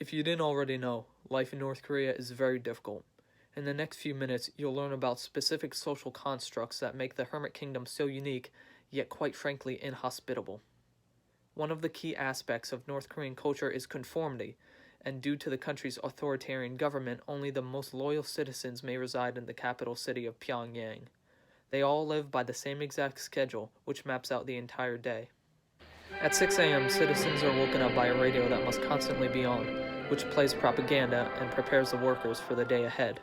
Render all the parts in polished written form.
If you didn't already know, life in North Korea is very difficult. In the next few minutes, you'll learn about specific social constructs that make the Hermit Kingdom so unique, yet quite frankly inhospitable. One of the key aspects of North Korean culture is conformity, and due to the country's authoritarian government, only the most loyal citizens may reside in the capital city of Pyongyang. They all live by the same exact schedule, which maps out the entire day. At 6 a.m., citizens are woken up by a radio that must constantly be on, which plays propaganda and prepares the workers for the day ahead.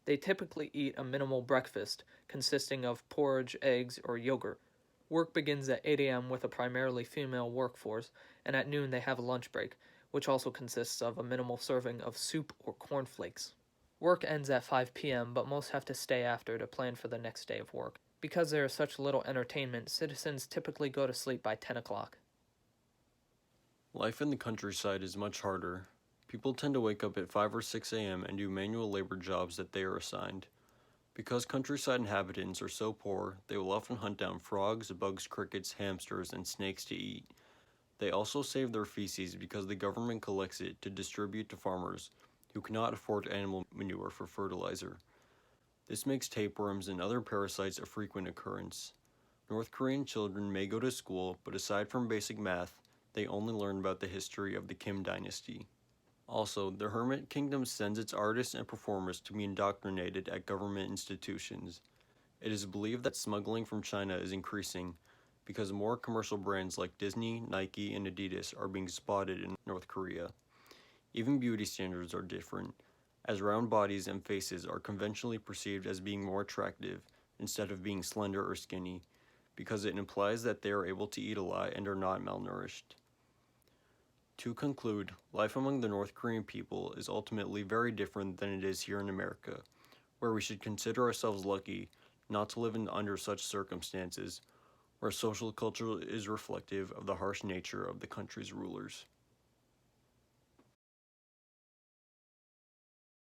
They typically eat a minimal breakfast, consisting of porridge, eggs, or yogurt. Work begins at 8 a.m. with a primarily female workforce, and at noon they have a lunch break, which also consists of a minimal serving of soup or cornflakes. Work ends at 5 p.m., but most have to stay after to plan for the next day of work. Because there is such little entertainment, citizens typically go to sleep by 10 o'clock. Life in the countryside is much harder. People tend to wake up at 5 or 6 a.m. and do manual labor jobs that they are assigned. Because countryside inhabitants are so poor, they will often hunt down frogs, bugs, crickets, hamsters, and snakes to eat. They also save their feces because the government collects it to distribute to farmers who cannot afford animal manure for fertilizer. This makes tapeworms and other parasites a frequent occurrence. North Korean children may go to school, but aside from basic math, they only learn about the history of the Kim dynasty. Also, the Hermit Kingdom sends its artists and performers to be indoctrinated at government institutions. It is believed that smuggling from China is increasing because more commercial brands like Disney, Nike, and Adidas are being spotted in North Korea. Even beauty standards are different, as round bodies and faces are conventionally perceived as being more attractive instead of being slender or skinny, because it implies that they are able to eat a lot and are not malnourished. To conclude, life among the North Korean people is ultimately very different than it is here in America, where we should consider ourselves lucky not to live under such circumstances, where social culture is reflective of the harsh nature of the country's rulers.